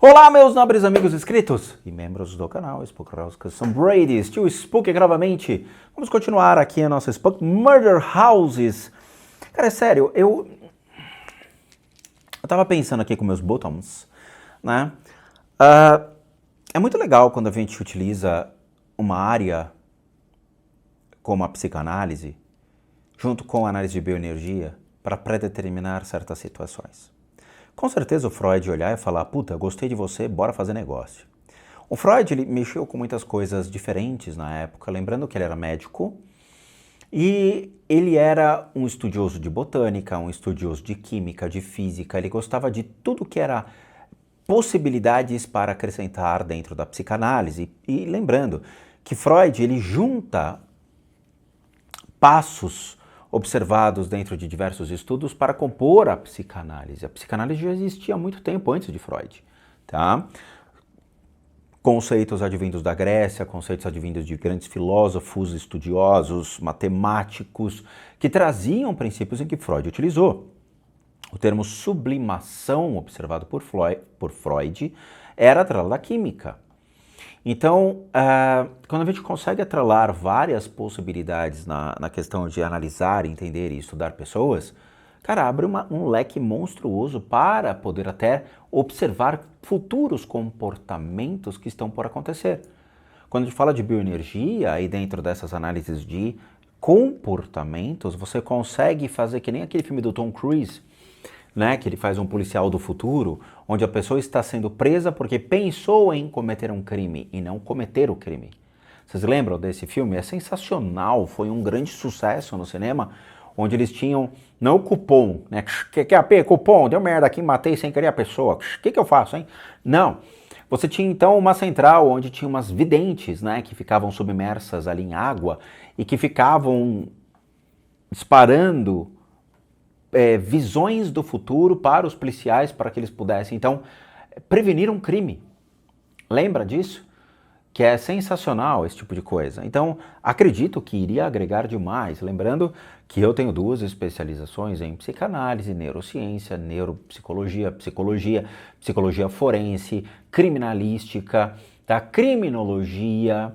Olá, meus nobres amigos inscritos e membros do canal Spook House Custom Brady, Tio Spook novamente. Vamos continuar aqui a nossa Spook Murder Houses. Cara, é sério, eu tava pensando aqui com meus bottoms, né? É muito legal quando a gente utiliza uma área como a psicanálise, junto com a análise de bioenergia, para predeterminar certas situações. Com certeza o Freud ia olhar e falar, puta, gostei de você, bora fazer negócio. O Freud ele mexeu com muitas coisas diferentes na época, lembrando que ele era médico e ele era um estudioso de botânica, um estudioso de química, de física, ele gostava de tudo que era possibilidades para acrescentar dentro da psicanálise. E lembrando que Freud ele junta passos observados dentro de diversos estudos para compor a psicanálise. A psicanálise já existia há muito tempo antes de Freud, tá? Conceitos advindos da Grécia, conceitos advindos de grandes filósofos, estudiosos, matemáticos, que traziam princípios em que Freud utilizou. O termo sublimação, observado por Freud, era atrelado à química. Então, quando a gente consegue atrelar várias possibilidades na questão de analisar, entender e estudar pessoas, cara, abre um leque monstruoso para poder até observar futuros comportamentos que estão por acontecer. Quando a gente fala de bioenergia, aí dentro dessas análises de comportamentos, você consegue fazer que nem aquele filme do Tom Cruise, né, que ele faz um policial do futuro, onde a pessoa está sendo presa porque pensou em cometer um crime e não cometer o crime. Vocês lembram desse filme? É sensacional, foi um grande sucesso no cinema, onde eles tinham, não o cupom, né, que AP, cupom, deu merda aqui, matei sem querer a pessoa, o que eu faço, hein? Não, você tinha então uma central onde tinha umas videntes, né, que ficavam submersas ali em água e que ficavam disparando visões do futuro para os policiais, para que eles pudessem, então, prevenir um crime. Lembra disso? Que é sensacional esse tipo de coisa. Então, acredito que iria agregar demais. Lembrando que eu tenho 2 especializações em psicanálise, neurociência, neuropsicologia, psicologia forense, criminalística, tá? Criminologia.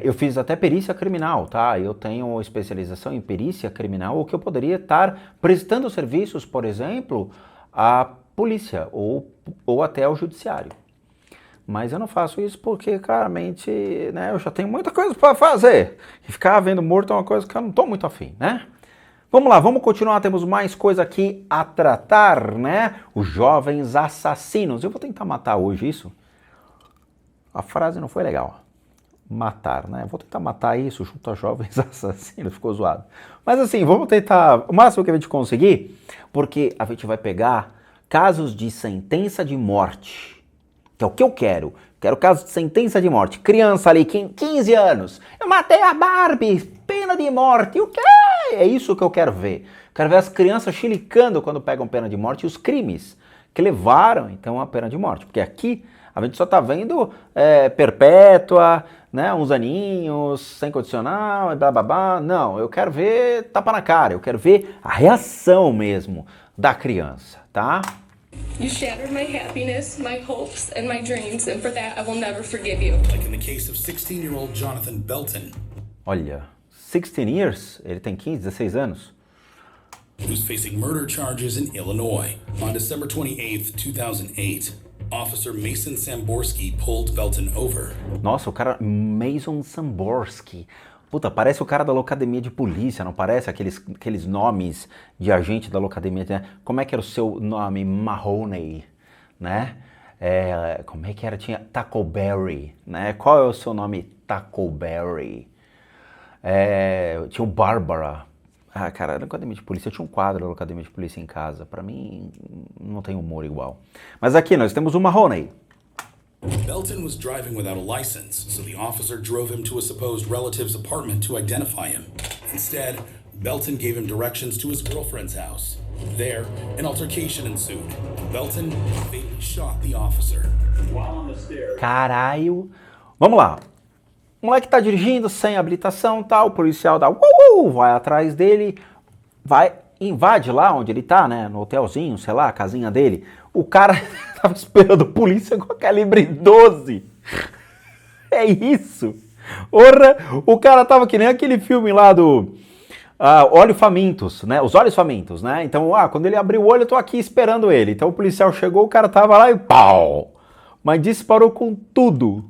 Eu fiz até perícia criminal, tá? Eu tenho especialização em perícia criminal, o que eu poderia estar prestando serviços, por exemplo, à polícia ou até ao judiciário. Mas eu não faço isso porque, claramente, né, eu já tenho muita coisa para fazer. E ficar vendo morto é uma coisa que eu não estou muito afim, né? Vamos lá, vamos continuar, temos mais coisa aqui a tratar, né? Os jovens assassinos. Eu vou tentar matar hoje isso. A frase não foi legal. Matar, né? Vou tentar matar isso junto a jovens assassinos, ficou zoado. Mas assim, vamos tentar o máximo que a gente conseguir, porque a gente vai pegar casos de sentença de morte, que é o que eu quero. Quero casos de sentença de morte. Criança ali, 15 anos, eu matei a Barbie, pena de morte, o quê? É isso que eu quero ver. Quero ver as crianças chilicando quando pegam pena de morte e os crimes que levaram, então, a pena de morte. Porque aqui a gente só tá vendo perpétua, né, uns aninhos, sem condicional, blá blá blá. Não, eu quero ver tapa na cara, eu quero ver a reação mesmo da criança, tá? You shattered my happiness, my hopes, and my dreams, and for that I will never forgive you. Like in the case of 16-year-old Jonathan Belton. Olha, 16 years? Ele tem 15, 16 anos? Who's facing murder charges in Illinois. On December 28th, 2008, Officer Mason Samborski pulled Belton over. Nossa, o cara Mason Samborski. Puta, parece o cara da Locademia de Polícia, não parece? Aqueles nomes de agente da Locademia, né? Como é que era o seu nome? Mahoney, né? Como é que era? Tinha Tackleberry, né? Qual é o seu nome? Tackleberry. Tinha o Barbara. Ah, cara, na Locademia de Polícia, eu tinha um quadro da Locademia de Polícia em casa. Pra mim, não tem humor igual. Mas aqui nós temos o Mahoney. Belton was driving without a license, so the officer drove him to a supposed relative's apartment to identify him. Instead, Belton gave him directions to his girlfriend's house. There, an altercation ensued, and Belton fatally shot the officer. While on the stairs. Caralho. Vamos lá. O moleque tá dirigindo sem habilitação, tá? O policial dá vai atrás dele, invade lá onde ele tá, né? No hotelzinho, sei lá, a casinha dele. O cara tava esperando polícia com a calibre 12. É isso. Ora, o cara tava que nem aquele filme lá do Olhos Famintos, né? Os Olhos Famintos, né? Então, quando ele abriu o olho, eu tô aqui esperando ele. Então o policial chegou, o cara tava lá e pau! Mas disparou com tudo.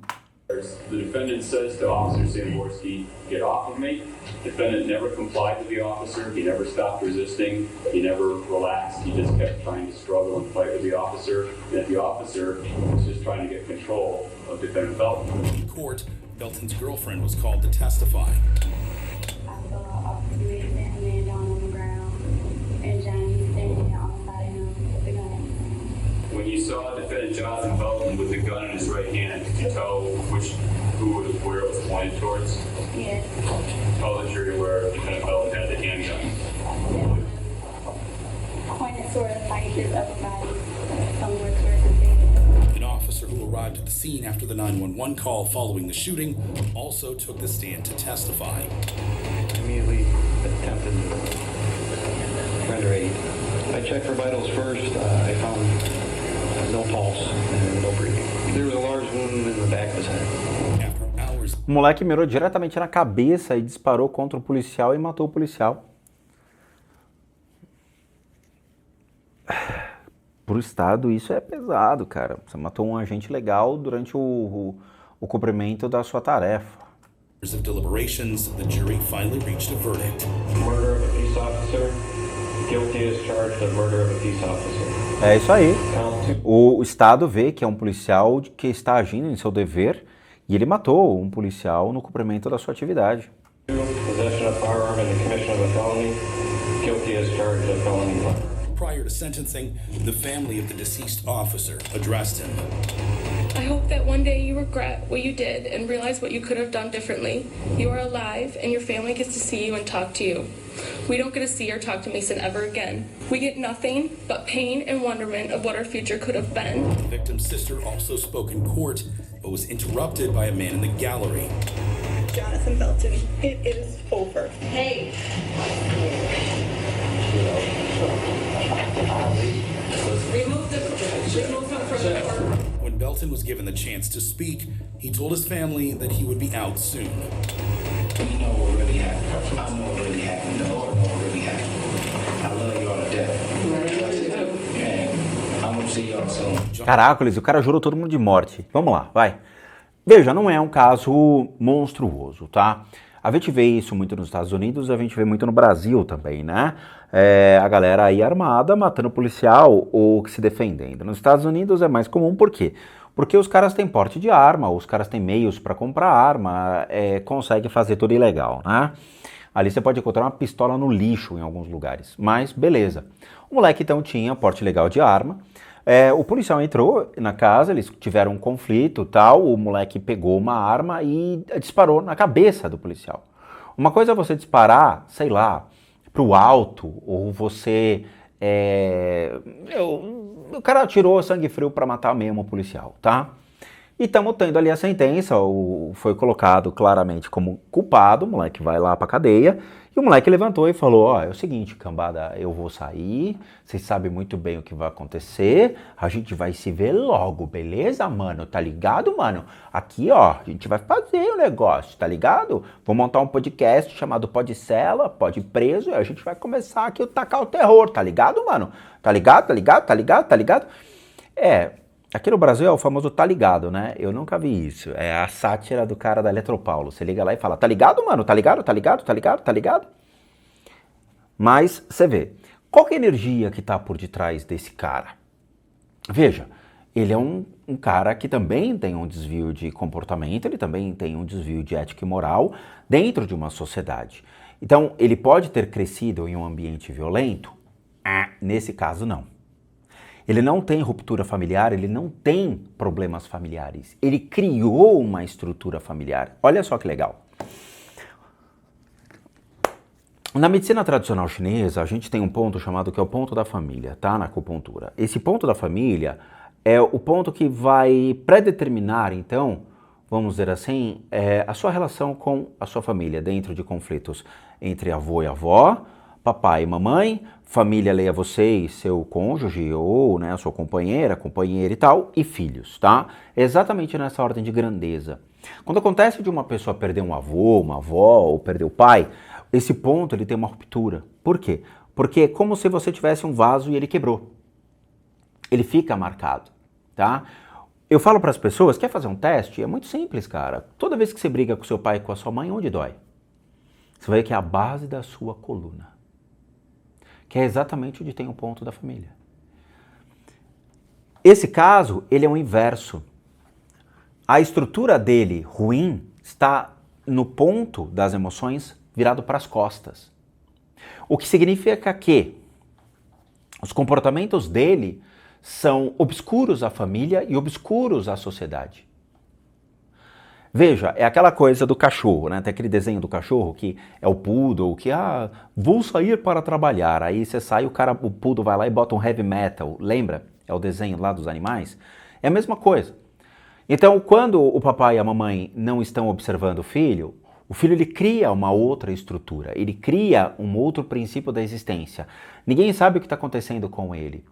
The defendant says to Officer Samborski, "Get off of me." The defendant never complied with the officer. He never stopped resisting. He never relaxed. He just kept trying to struggle and fight with the officer. And the officer was just trying to get control of defendant Belton. In court, Belton's girlfriend was called to testify. I saw a big man laying down on the ground and Johnny standing there on the side of him with the gun. When you saw defendant Jonathan Belton with the gun in his right hand, did you tell where it was pointed towards? Yes. Tell the jury where defendant Belton had the handgun. Pointed toward the faces of a body, somewhere towards the face. An officer who arrived at the scene after the 911 call following the shooting also took the stand to testify. Immediately attempted to render aid. I checked for vitals first. I found no pulse and no breathing. There was a large wound in the back of his head. After hours, O moleque mirou diretamente na cabeça e disparou contra o policial e matou o policial. Pro Estado, isso é pesado, cara. Você matou um agente legal durante o cumprimento da sua tarefa. of deliberations, the jury finally reached a verdict. Murder of a peace officer. Guilty as charged of murder of a peace officer. É isso aí. Count O Estado vê que é um policial que está agindo em seu dever e ele matou um policial no cumprimento da sua atividade. 2, possession of firearm in the commission of a felony. Guilty as charged of felony murder. Prior to sentencing, the family of the deceased officer addressed him. I hope that one day you regret what you did and realize what you could have done differently. You are alive and your family gets to see you and talk to you. We don't get to see or talk to Mason ever again. We get nothing but pain and wonderment of what our future could have been. The victim's sister also spoke in court, but was interrupted by a man in the gallery. Jonathan Belton, it is over. Hey, Remove him from the court. When Belton was given the chance to speak, he told his family that he would be out soon. You know what really happened. I know what really happened. The Lord knows what really happened. I love you all to death. And I'm gonna see y'all soon. Caracoles, o cara jurou todo mundo de morte. Vamos lá, vai. Veja, não é um caso monstruoso, tá? A gente vê isso muito nos Estados Unidos, a gente vê muito no Brasil também, né? A galera aí armada matando policial ou que se defendendo. Nos Estados Unidos é mais comum, por quê? Porque os caras têm porte de arma, os caras têm meios para comprar arma, conseguem fazer tudo ilegal, né? Ali você pode encontrar uma pistola no lixo em alguns lugares, mas beleza. O moleque então tinha porte legal de arma, o policial entrou na casa, eles tiveram um conflito tal, o moleque pegou uma arma e disparou na cabeça do policial. Uma coisa é você disparar, sei lá, pro alto, ou você... o cara atirou sangue frio para matar mesmo o policial, tá? E estamos tendo ali a sentença, foi colocado claramente como culpado, o moleque vai lá pra cadeia, e o moleque levantou e falou, ó, é o seguinte, cambada, eu vou sair, vocês sabem muito bem o que vai acontecer, a gente vai se ver logo, beleza, mano? Tá ligado, mano? Aqui, ó, a gente vai fazer o negócio, tá ligado? Vou montar um podcast chamado Pode Cela, Pode Preso, e a gente vai começar aqui a tacar o terror, tá ligado, mano? Tá ligado, tá ligado, tá ligado, tá ligado? Aqui no Brasil é o famoso tá ligado, né? Eu nunca vi isso. É a sátira do cara da Eletropaulo. Você liga lá e fala, tá ligado, mano? Tá ligado, tá ligado, tá ligado, tá ligado? Mas, você vê, qual que é a energia que tá por detrás desse cara? Veja, ele é um cara que também tem um desvio de comportamento, ele também tem um desvio de ética e moral dentro de uma sociedade. Então, ele pode ter crescido em um ambiente violento? Nesse caso, não. Ele não tem ruptura familiar, ele não tem problemas familiares. Ele criou uma estrutura familiar. Olha só que legal. Na medicina tradicional chinesa, a gente tem um ponto chamado que é o ponto da família, tá? Na acupuntura. Esse ponto da família é o ponto que vai predeterminar, então, vamos dizer assim, a sua relação com a sua família dentro de conflitos entre avô e avó, papai e mamãe, família leia você e seu cônjuge, ou né, sua companheira e tal, e filhos, tá? Exatamente nessa ordem de grandeza. Quando acontece de uma pessoa perder um avô, uma avó, ou perder o pai, esse ponto ele tem uma ruptura. Por quê? Porque é como se você tivesse um vaso e ele quebrou. Ele fica marcado, tá? Eu falo para as pessoas, quer fazer um teste? É muito simples, cara. Toda vez que você briga com seu pai e com a sua mãe, onde dói? Você vai ver que é a base da sua coluna, que é exatamente onde tem o ponto da família. Esse caso, ele é o inverso. A estrutura dele ruim está no ponto das emoções virado para as costas. O que significa que os comportamentos dele são obscuros à família e obscuros à sociedade. Veja, é aquela coisa do cachorro, né? Tem aquele desenho do cachorro que é o poodle, que, vou sair para trabalhar. Aí você sai, o poodle vai lá e bota um heavy metal, lembra? É o desenho lá dos animais. É a mesma coisa. Então, quando o papai e a mamãe não estão observando o filho ele cria uma outra estrutura, ele cria um outro princípio da existência. Ninguém sabe o que está acontecendo com ele.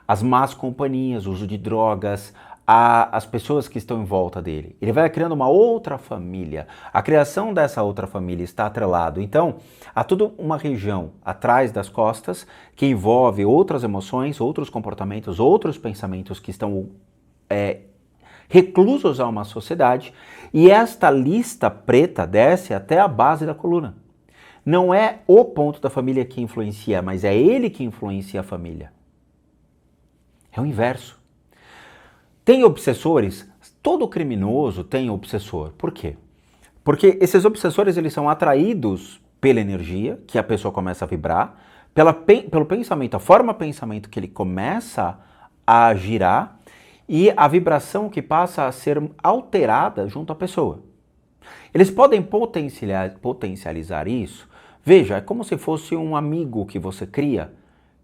As más companhias, o uso de drogas, as pessoas que estão em volta dele. Ele vai criando uma outra família. A criação dessa outra família está atrelado. Então, há toda uma região atrás das costas que envolve outras emoções, outros comportamentos, outros pensamentos que estão reclusos a uma sociedade, e esta lista preta desce até a base da coluna. Não é o ponto da família que influencia, mas é ele que influencia a família. É o inverso. Tem obsessores, todo criminoso tem obsessor. Por quê? Porque esses obsessores eles são atraídos pela energia que a pessoa começa a vibrar, pelo pensamento, a forma de pensamento que ele começa a girar, e a vibração que passa a ser alterada junto à pessoa. Eles podem potencializar isso. Veja, é como se fosse um amigo que você cria,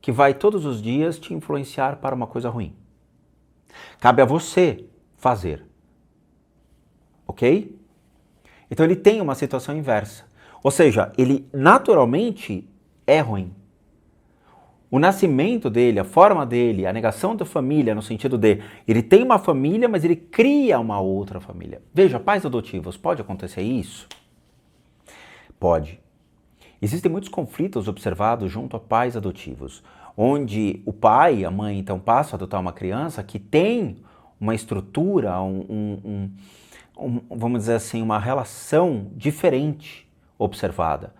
que vai todos os dias te influenciar para uma coisa ruim. Cabe a você fazer. Ok? Então ele tem uma situação inversa. Ou seja, ele naturalmente é ruim. O nascimento dele, a forma dele, a negação da família, no sentido de ele tem uma família, mas ele cria uma outra família. Veja, pais adotivos, pode acontecer isso? Pode. Existem muitos conflitos observados junto a pais adotivos, onde o pai e a mãe então passam a adotar uma criança que tem uma estrutura, vamos dizer assim, uma relação diferente observada.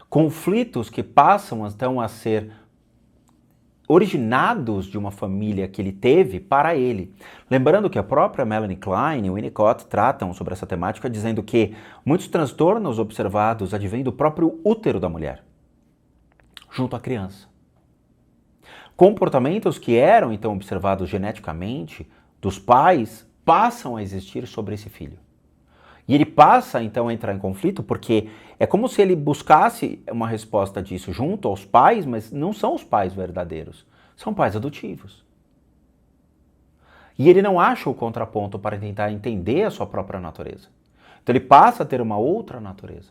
Conflitos que passam então a ser originados de uma família que ele teve para ele. Lembrando que a própria Melanie Klein e o Winnicott tratam sobre essa temática, dizendo que muitos transtornos observados advêm do próprio útero da mulher, junto à criança. Comportamentos que eram então observados geneticamente dos pais passam a existir sobre esse filho. E ele passa então a entrar em conflito porque é como se ele buscasse uma resposta disso junto aos pais, mas não são os pais verdadeiros, são pais adotivos. E ele não acha o contraponto para tentar entender a sua própria natureza. Então ele passa a ter uma outra natureza.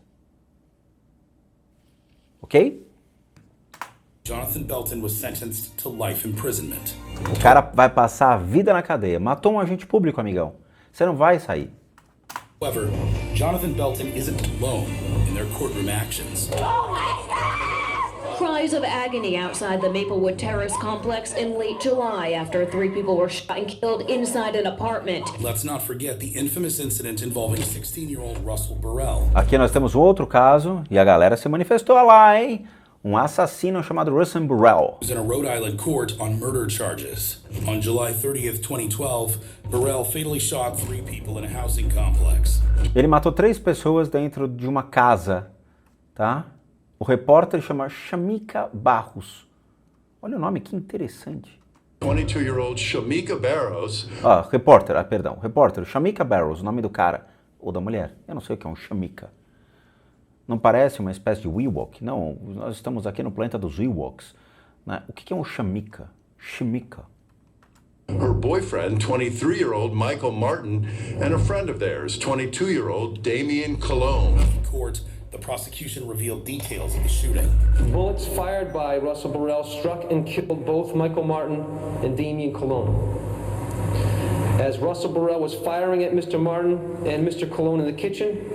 Ok? Jonathan Belton was sentenced to life imprisonment. O cara vai passar a vida na cadeia. Matou um agente público, amigão. Você não vai sair. However, Jonathan Belton isn't alone in their courtroom actions. Cries of agony outside the Maplewood Terrace complex in late July after 3 people were shot and killed inside an apartment. Let's not forget the infamous incident involving 16-year-old Russell Burrell. Aqui nós temos um outro caso e a galera se manifestou lá, hein? Um assassino chamado Russell Burrell. He was in a Rhode Island court on murder charges. On July 30th, 2012, Burrell fatally shot 3 people in a housing complex. Ele matou 3 pessoas dentro de uma casa, tá? O repórter chama Shamika Barros. Olha o nome, que interessante. 22-year-old Shamika Barros. Repórter Shamika Barros, o nome do cara ou da mulher. Eu não sei o que é um Shamika. Não parece uma espécie de Ewok? Não, nós estamos aqui no planeta dos Ewoks. Né? O que é um Shamika? Shamika. Her boyfriend, 23-year-old Michael Martin, and a friend of theirs, 22-year-old Damian Colon. In court, The prosecution revealed details of the shooting. Bullets fired by Russell Burrell struck and killed both Michael Martin and Damian Colon. As Russell Burrell was firing at Mr. Martin and Mr. Colon in the kitchen,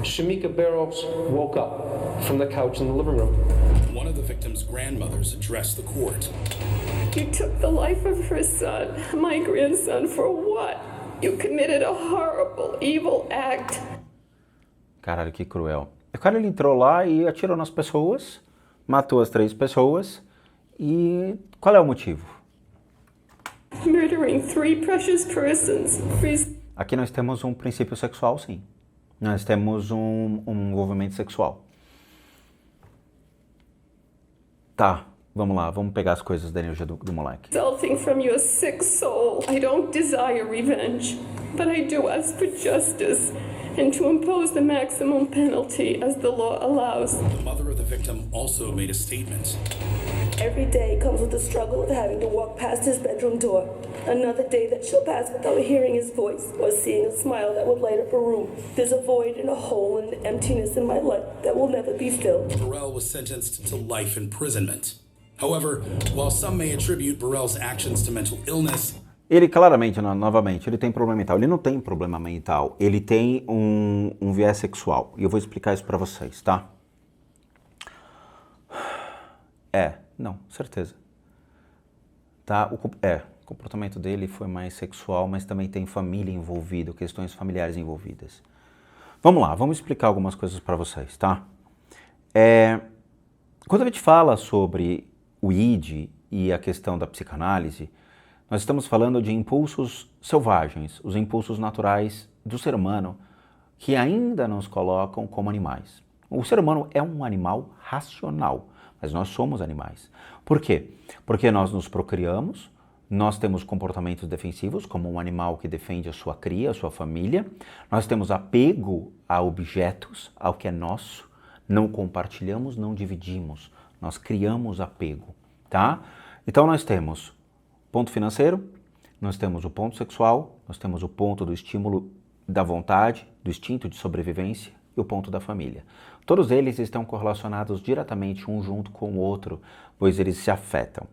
Shamika Barrows woke up from the couch in the living room. One of the victim's grandmothers addressed the court. You took the life of her son, my grandson, for what? You committed a horrible, evil act. Caralho, que cruel. O cara ele entrou lá e atirou nas pessoas, matou as 3 pessoas. E qual é o motivo? Murdering 3 precious persons. Aqui nós temos um princípio sexual, sim. Nós temos um envolvimento sexual. Tá, vamos lá, vamos pegar as coisas da energia do moleque. Resulting from your sick soul, I don't desire revenge, but I do ask for justice and to impose the maximum penalty as the law allows. The mother of the victim also made a statement. Every day comes with the struggle of having to walk past his bedroom door. Another day that she'll pass without hearing his voice or seeing a smile that would light up a room. There's a void and a hole and an emptiness in my life that will never be filled. Burrell was sentenced to life imprisonment. However, while some may attribute Burrell's actions to mental illness, ele claramente, novamente, ele tem problema mental. Ele não tem problema mental, ele tem um viés sexual. E eu vou explicar isso pra vocês, tá? Não, certeza. Tá? O comportamento dele foi mais sexual, mas também tem família envolvida, questões familiares envolvidas. Vamos lá, vamos explicar algumas coisas pra vocês, tá? Quando a gente fala sobre o id e a questão da psicanálise, nós estamos falando de impulsos selvagens, os impulsos naturais do ser humano que ainda nos colocam como animais. O ser humano é um animal racional, mas nós somos animais. Por quê? Porque nós nos procriamos, nós temos comportamentos defensivos, como um animal que defende a sua cria, a sua família. Nós temos apego a objetos, ao que é nosso. Não compartilhamos, não dividimos. Nós criamos apego, tá? Então nós temos ponto financeiro, nós temos o ponto sexual, nós temos o ponto do estímulo da vontade, do instinto de sobrevivência e o ponto da família. Todos eles estão correlacionados diretamente um junto com o outro, pois eles se afetam.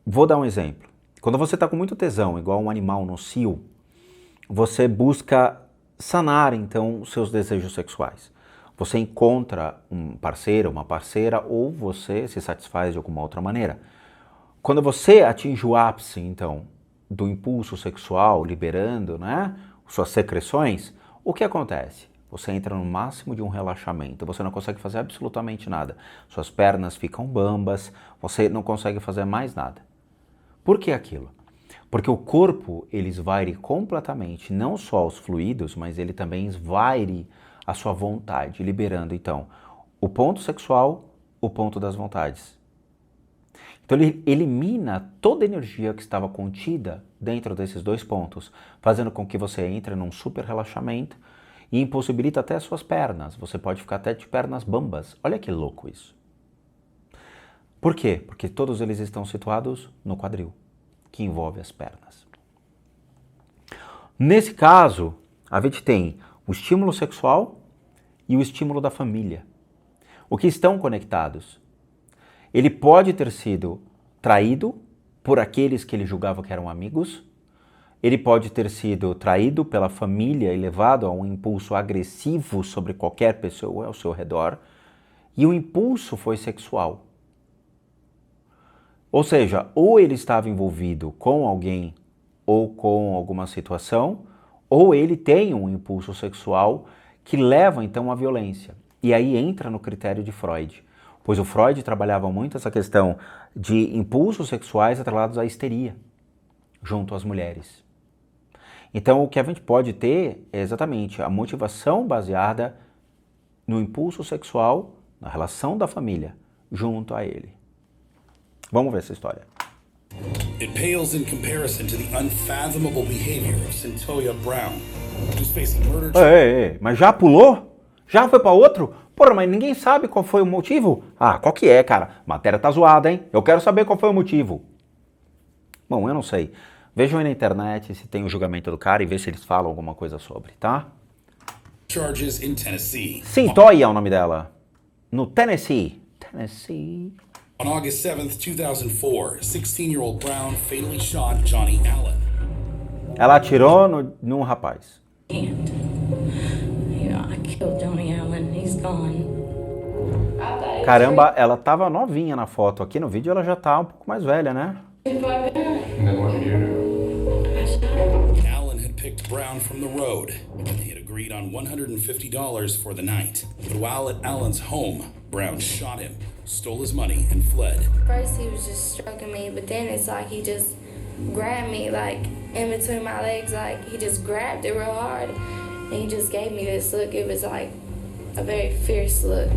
Vou dar um exemplo. Quando você está com muito tesão, igual um animal no cio, você busca sanar, então, os seus desejos sexuais. Você encontra um parceiro, uma parceira, ou você se satisfaz de alguma outra maneira. Quando você atinge o ápice, então, do impulso sexual, liberando, né, suas secreções, o que acontece? Você entra no máximo de um relaxamento, você não consegue fazer absolutamente nada. Suas pernas ficam bambas, você não consegue fazer mais nada. Por que aquilo? Porque o corpo, ele esvaire completamente, não só os fluidos, mas ele também esvaire a sua vontade, liberando, então, o ponto sexual, o ponto das vontades. Então ele elimina toda a energia que estava contida dentro desses 2 pontos, fazendo com que você entre num super relaxamento e impossibilita até as suas pernas. Você pode ficar até de pernas bambas. Olha que louco isso. Por quê? Porque todos eles estão situados no quadril, que envolve as pernas. Nesse caso, a gente tem o estímulo sexual e o estímulo da família, o que estão conectados. Ele pode ter sido traído por aqueles que ele julgava que eram amigos, ele pode ter sido traído pela família e levado a um impulso agressivo sobre qualquer pessoa ao seu redor, e o impulso foi sexual. Ou seja, ou ele estava envolvido com alguém ou com alguma situação, ou ele tem um impulso sexual que leva então à violência. E aí entra no critério de Freud, pois o Freud trabalhava muito essa questão de impulsos sexuais atrelados à histeria, junto às mulheres. Então o que a gente pode ter é exatamente a motivação baseada no impulso sexual, na relação da família, junto a ele. Vamos ver essa história. It pales in comparison to the unfathomable behavior of Cyntoia Brown, who's facing murder. Mas já pulou? Já foi pra outro? Porra, mas ninguém sabe qual foi o motivo? Ah, qual que é, cara? Matéria tá zoada, hein? Eu quero saber qual foi o motivo. Bom, eu não sei. Vejam aí na internet se tem o julgamento do cara e vê se eles falam alguma coisa sobre, tá? charges in Tennessee. Sim, Toya é o nome dela. No Tennessee. On August 7th, 2004, 16-year-old Brown fatally shot Johnny Allen. Ela atirou num rapaz. Can't. You know, I killed Johnny Allen. He's gone. Caramba, ela tava novinha na foto. Aqui no vídeo ela já tá um pouco mais velha, né? Allen had picked Brown from the road, and they had agreed on $150 for the night. But while at Allen's home, Brown shot him, stole his money, and fled. First he was just stroking me, but then it's like he just grabbed me like in between my legs, like he just grabbed it real hard, and he just gave me this look. It was like a very fierce look,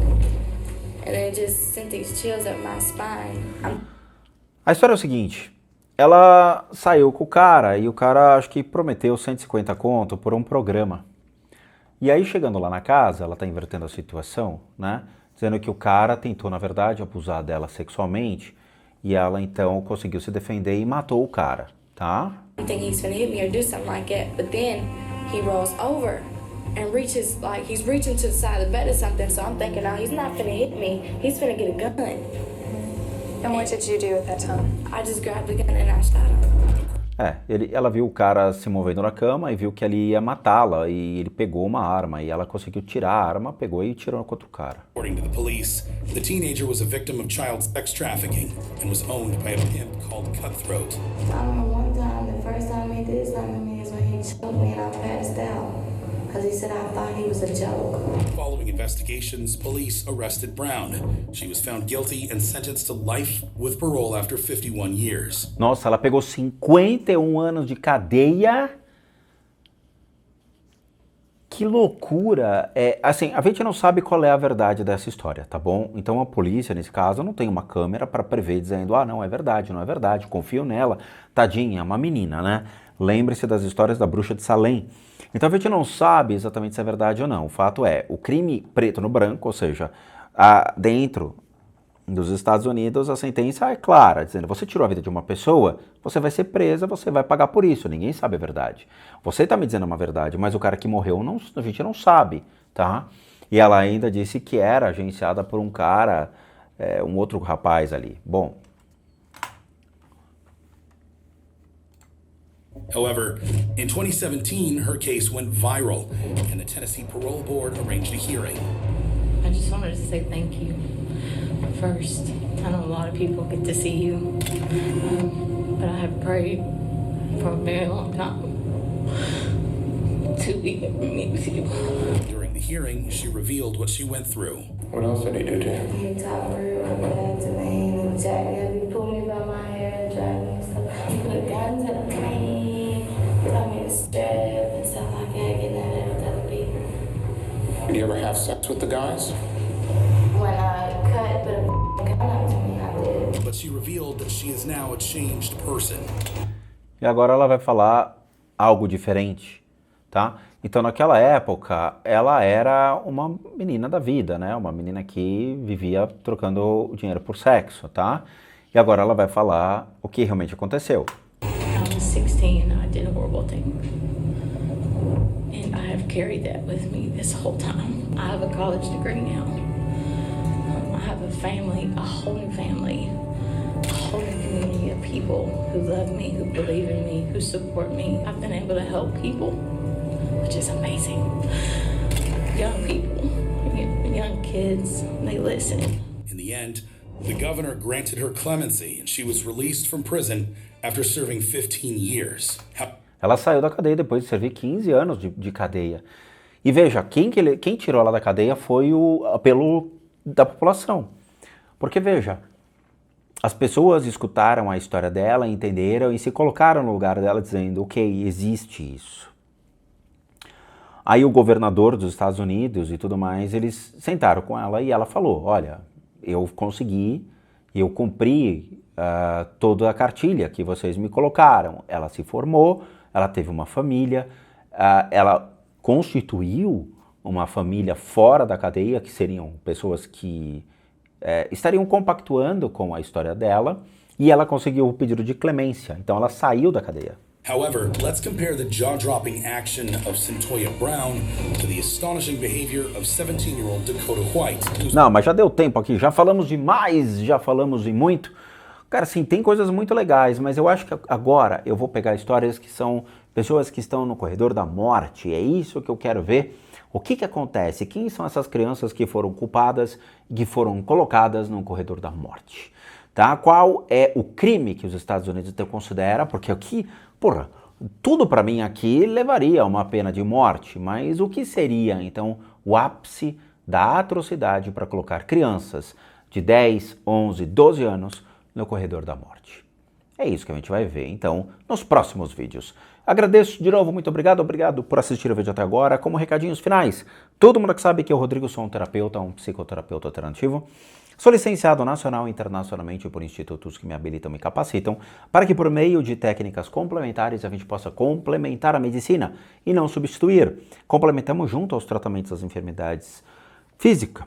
and it just sent these chills up my spine. A história é o seguinte, ela saiu com o cara e o cara acho que prometeu 150 conto por um programa. E aí chegando lá na casa, ela tá invertendo a situação, né? Dizendo que o cara tentou, na verdade, abusar dela sexualmente e ela então conseguiu se defender e matou o cara, tá? I think he's gonna hit me or do something like that, but then he rolls over and reaches, like he's reaching to the side of the bed or something, so I'm thinking, no, he's not finna hit me, he's finna get a gun. And what did you do at that time? I just grabbed the gun and I shot him. Ela viu o cara se movendo na cama e viu que ele ia matá-la e ele pegou uma arma e ela conseguiu tirar a arma, pegou e tirou contra o cara. According to the police, the teenager was a victim of child sex trafficking and was owned by a pimp called Cutthroat. I remember one time, the first time he did something to me is when he choked me and I passed out. Because he said I thought he was a joke. Following investigations, police arrested Brown. She was found guilty and sentenced to life with parole after 51 years. Nossa, ela pegou 51 anos de cadeia. Que loucura. Assim, a gente não sabe qual é a verdade dessa história, tá bom? Então a polícia, nesse caso, não tem uma câmera para prever dizendo, não é verdade, não é verdade, confio nela. Tadinha, é uma menina, né? Lembre-se das histórias da bruxa de Salem. Então a gente não sabe exatamente se é verdade ou não. O fato é, o crime preto no branco, ou seja, dentro dos Estados Unidos, a sentença é clara, dizendo, você tirou a vida de uma pessoa, você vai ser presa, você vai pagar por isso, ninguém sabe a verdade. Você está me dizendo uma verdade, mas o cara que morreu, a gente não sabe, tá? E ela ainda disse que era agenciada por um cara, um outro rapaz ali. Bom... However, in 2017, her case went viral, and the Tennessee Parole Board arranged a hearing. I just wanted to say thank you. First, I know a lot of people get to see you, but I have prayed for a very long time to be able to meet with you. During the hearing, she revealed what she went through. What else did he do to you? He talked real bad to me. He was jacking me, he pulled me by my hair and dragged me and stuff. He put guns in the plane, told me to strap and stuff like that, getting at it with other people. Did you ever have sex with the guys? When I cut, put a gun up to me, I did. But she revealed that she is now a changed person. E agora ela vai falar algo diferente, tá? Então naquela época ela era uma menina da vida, né? Uma menina que vivia trocando dinheiro por sexo, tá? E agora ela vai falar o que realmente aconteceu. I was 16 and I did horrible things. And I have carried that with me this whole time. I have a college degree now. I have a family, a whole new family, a whole new community of people who love me, who believe in me, who support me. I've been able to help people, which is amazing. Young people, young kids, they listen. In the end, the governor granted her clemency and she was released from prison after serving 15 years. Ela saiu da cadeia depois de servir 15 anos de cadeia. E veja, quem tirou ela da cadeia foi o apelo da população. Porque veja, as pessoas escutaram a história dela, entenderam e se colocaram no lugar dela dizendo, ok, existe isso. Aí o governador dos Estados Unidos e tudo mais, eles sentaram com ela e ela falou, olha, eu consegui, eu cumpri toda a cartilha que vocês me colocaram. Ela se formou, ela teve uma família, ela constituiu uma família fora da cadeia, que seriam pessoas que estariam compactuando com a história dela, e ela conseguiu o pedido de clemência, então ela saiu da cadeia. However, let's compare the jaw-dropping action of Cyntoia Brown to the astonishing behavior of 17-year-old Dakota White. Não, mas já deu tempo aqui, já falamos demais, já falamos de muito. Cara, sim, tem coisas muito legais, mas eu acho que agora eu vou pegar histórias que são pessoas que estão no corredor da morte. É isso que eu quero ver. O que acontece? Quem são essas crianças que foram culpadas e que foram colocadas no corredor da morte? Tá? Qual é o crime que os Estados Unidos consideram? Porque aqui, porra, tudo para mim aqui levaria a uma pena de morte, mas o que seria, então, o ápice da atrocidade para colocar crianças de 10, 11, 12 anos no corredor da morte? É isso que a gente vai ver, então, nos próximos vídeos. Agradeço de novo, muito obrigado por assistir o vídeo até agora. Como recadinhos finais, todo mundo que sabe que eu, Rodrigo, sou um terapeuta, um psicoterapeuta alternativo. Sou licenciado nacional e internacionalmente por institutos que me habilitam e me capacitam para que por meio de técnicas complementares a gente possa complementar a medicina e não substituir. Complementamos junto aos tratamentos das enfermidades física,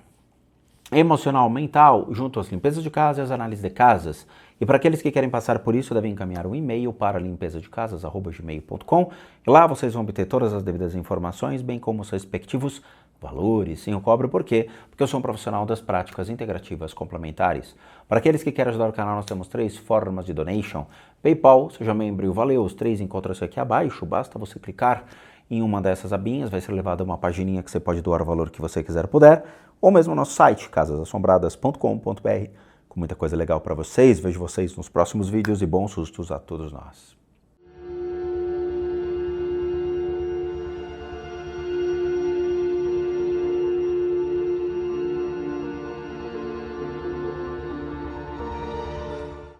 emocional, mental, junto às limpezas de casa e às análises de casas. E para aqueles que querem passar por isso, devem encaminhar um e-mail para limpezadecasas@gmail.com e lá vocês vão obter todas as devidas informações, bem como os respectivos valores. Sim, eu cobro por quê? Porque eu sou um profissional das práticas integrativas complementares. Para aqueles que querem ajudar o canal, nós temos 3 formas de donation. PayPal, seja membro e o valeu, os 3 encontram-se aqui abaixo, basta você clicar em uma dessas abinhas, vai ser levado a uma pagininha que você pode doar o valor que você quiser puder, ou mesmo o nosso site, casasassombradas.com.br, com muita coisa legal para vocês. Vejo vocês nos próximos vídeos e bons sustos a todos nós.